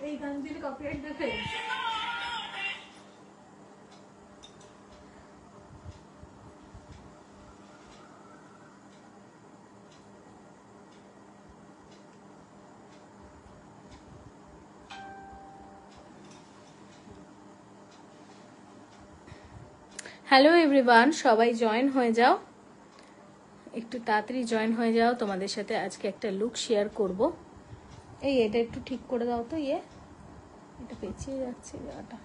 এই গান দিলে কপিরাইট দেবে। হ্যালো এভরিওয়ান, সবাই জয়েন হয়ে যাও, একটু তাড়াতাড়ি জয়েন হয়ে যাও। তোমাদের সাথে আজকে একটা লুক শেয়ার করব। এই এটা একটু ঠিক করে দাও তো, এটা পেঁচিয়ে যাচ্ছে জায়গাটা।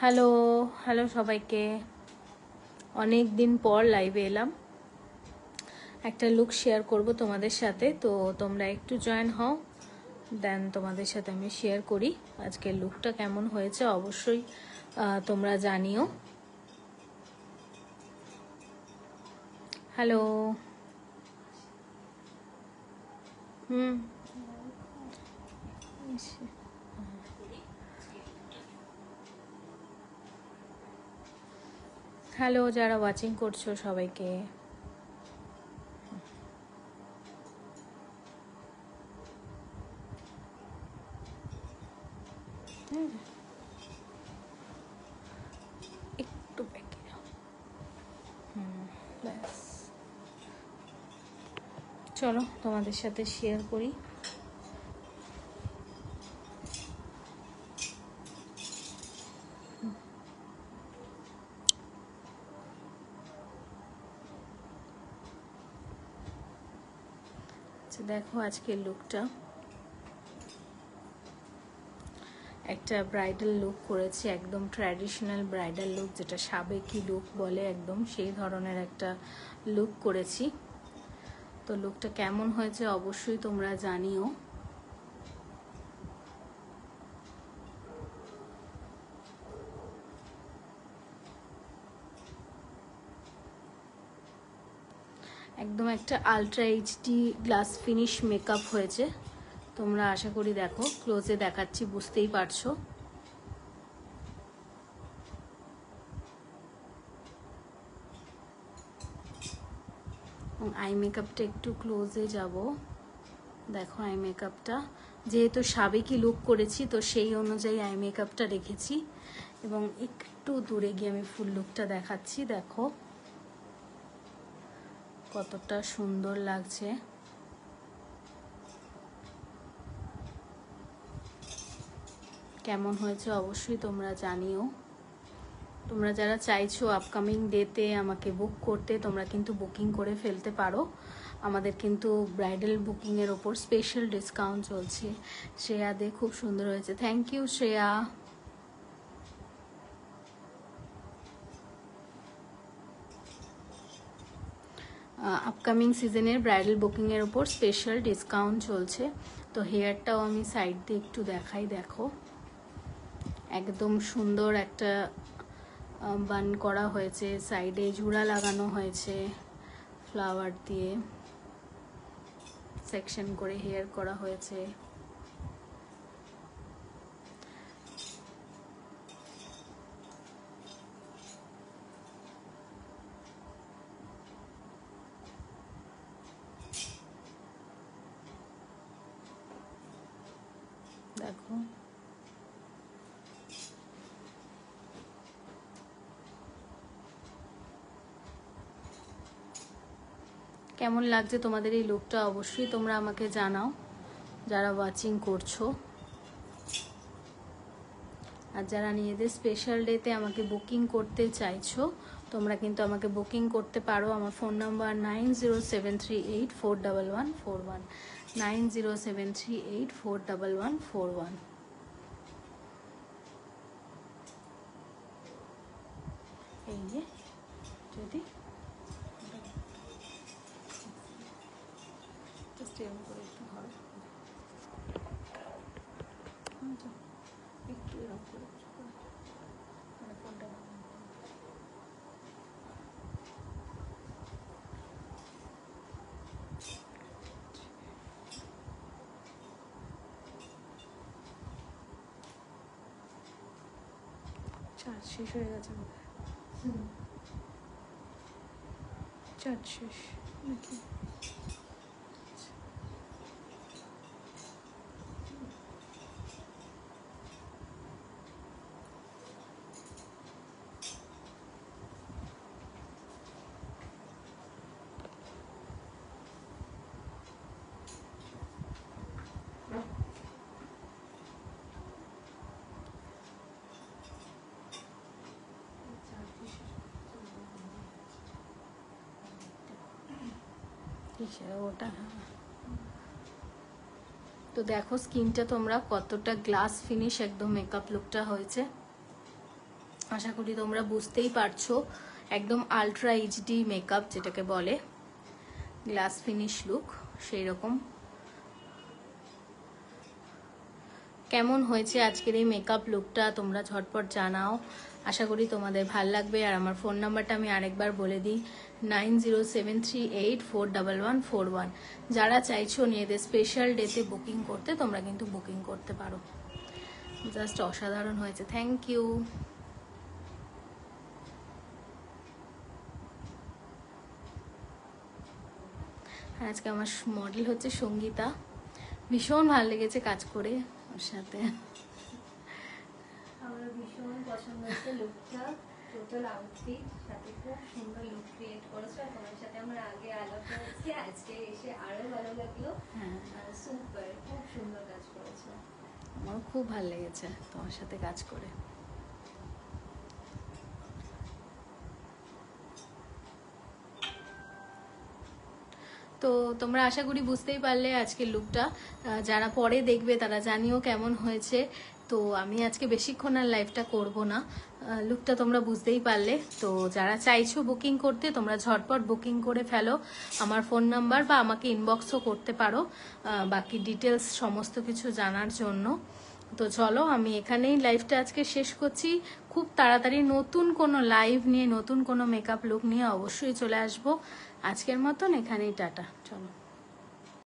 হ্যালো হ্যালো সবাইকে, অনেক দিন পর লাইভে এলাম, একটা লুক শেয়ার করব তোমাদের সাথে। তো তোমরা একটু জয়েন হও, দেন তোমাদের সাথে আমি শেয়ার করি আজকের লুকটা কেমন হয়েছে। অবশ্যই তোমরা জানিও। হ্যালো। হ্যালো যারা ওয়াচিং করছো সবাইকে। একটু ব্যাকে যাও। ব্যাস, চলো তোমাদের সাথে শেয়ার করি। আচ্ছা দেখো আজকের লুকটা, একটা ব্রাইডাল লুক করেছি, একদম ট্র্যাডিশনাল ব্রাইডাল লুক, যেটা সাবেকি লুক বলে, একদম সেই ধরনের একটা লুক করেছি। তো লুকটা কেমন হয়েছে অবশ্যই তোমরা জানিও। একদম একটা ultra HD glass finish makeup হয়েছে। তোমরা আশা করি দেখো, ক্লোজে দেখাচ্ছি, বুঝতেই পারছো। আই মেকআপটা একটু ক্লোজে যাব, দেখো আই মেকআপটা, যেহেতু সাবেকি লুক করেছি তো সেই অনুযায়ী আই মেকআপটা রেখেছি। এবং একটু দূরে গিয়ে আমি ফুল লুকটা দেখাচ্ছি, দেখো কতটা সুন্দর লাগছে। কেমন হয়েছে অবশ্যই তোমরা জানিও। তোমরা যারা চাইছো আপকামিং ডেতে আমাকে বুক করতে, তোমরা কিন্তু বুকিং করে ফেলতে পারো। আমাদের কিন্তু ব্রাইডাল বুকিংয়ের ওপর স্পেশাল ডিসকাউন্ট চলছে। শ্রেয়া দে খুব সুন্দর হয়েছে, থ্যাংক ইউ শ্রেয়া। আপকামিং সিজনের ব্রাইডাল বুকিংয়ের ওপর স্পেশাল ডিসকাউন্ট চলছে। তো হেয়ারটাও আমি সাইড দিয়ে একটু দেখাই, দেখো একদম সুন্দর একটা বান করা হয়েছে, সাইডে জুড়া লাগানো হয়েছে, ফ্লাওয়ার দিয়ে সেকশন করে হেয়ার করা হয়েছে। দেখো কেমন লাগছে তোমাদের এই লুকটা, অবশ্যই তোমরা আমাকে জানাও যারা ওয়াচিং করছো। আর যারা নিজেদের স্পেশাল ডেতে আমাকে বুকিং করতে চাইছো, তোমরা কিন্তু আমাকে বুকিং করতে পারো। আমার ফোন নাম্বার 9073841141, 9073841141। এই যে যদি জাস্ট এরকম করে একটু ধরো, একটু এরকম করে মানে ফোনটা চার্জ শেষ হয়ে গেছে, চার্জ শেষ নাকি? ওটা তো দেখো স্কিনটা তোমরা কতটা গ্লাস ফিনিশ একদম মেকআপ লুকটা হয়েছে, আশা করি তোমরা বুঝতেই পারছো। একদম আলট্রা এইচডি মেকআপ যেটাকে বলে, গ্লাস ফিনিশ লুক, সেই রকম। কেমন হয়েছে আজকের এই মেকআপ লুকটা তোমরা ঝটপট জানাও, আশা করি তোমাদের ভাল লাগবে। আর আমার ফোন নাম্বারটা আমি আরেকবার বলে দিই, 9073841141। যারা চাইছো নিজেদের স্পেশাল ডেতে বুকিং করতে, তোমরা কিন্তু বুকিং করতে পারো। জাস্ট অসাধারণ হয়েছে, থ্যাংক ইউ। আর আজকে আমার মডেল হচ্ছে সঙ্গীতা, ভীষণ ভালো লেগেছে কাজ করে ওর সাথে। আমার ভীষণ পছন্দ হয়েছে লুকটা, টোটাল আউটফিট, সাথে খুব সুন্দর লুক ক্রিয়েট করেছো। আর তোমার সাথে আমার আগে আলাপ হয়েছে, আজকে এসে আরো ভালো লাগলো। সুপার, খুব সুন্দর কাজ করেছো। আমার খুব ভালো লেগেছে তোমার সাথে কাজ করে। তো তোমরা আশা করি বুঝতেই পারলে আজকের লুকটা, যারা পরে দেখবে তারা জানিও কেমন হয়েছে। তো আমি আজকে বেশিক্ষণ আর লাইভটা করব না, লুকটা তোমরা বুঝতেই পারলে। তো যারা চাইছো বুকিং করতে, তোমরা ঝটপট বুকিং করে ফেলো আমার ফোন নাম্বার, বা আমাকে ইনবক্সও করতে পারো বাকি ডিটেলস সমস্ত কিছু জানার জন্য। তো চলো আমি এখানেই লাইভটা আজকে শেষ করছি। খুব তাড়াতাড়ি নতুন কোনো লাইভ নিয়ে, নতুন কোনো মেকআপ লুক নিয়ে অবশ্যই চলে আসবো। আজকের মতন এখানেই টাটা, চলো।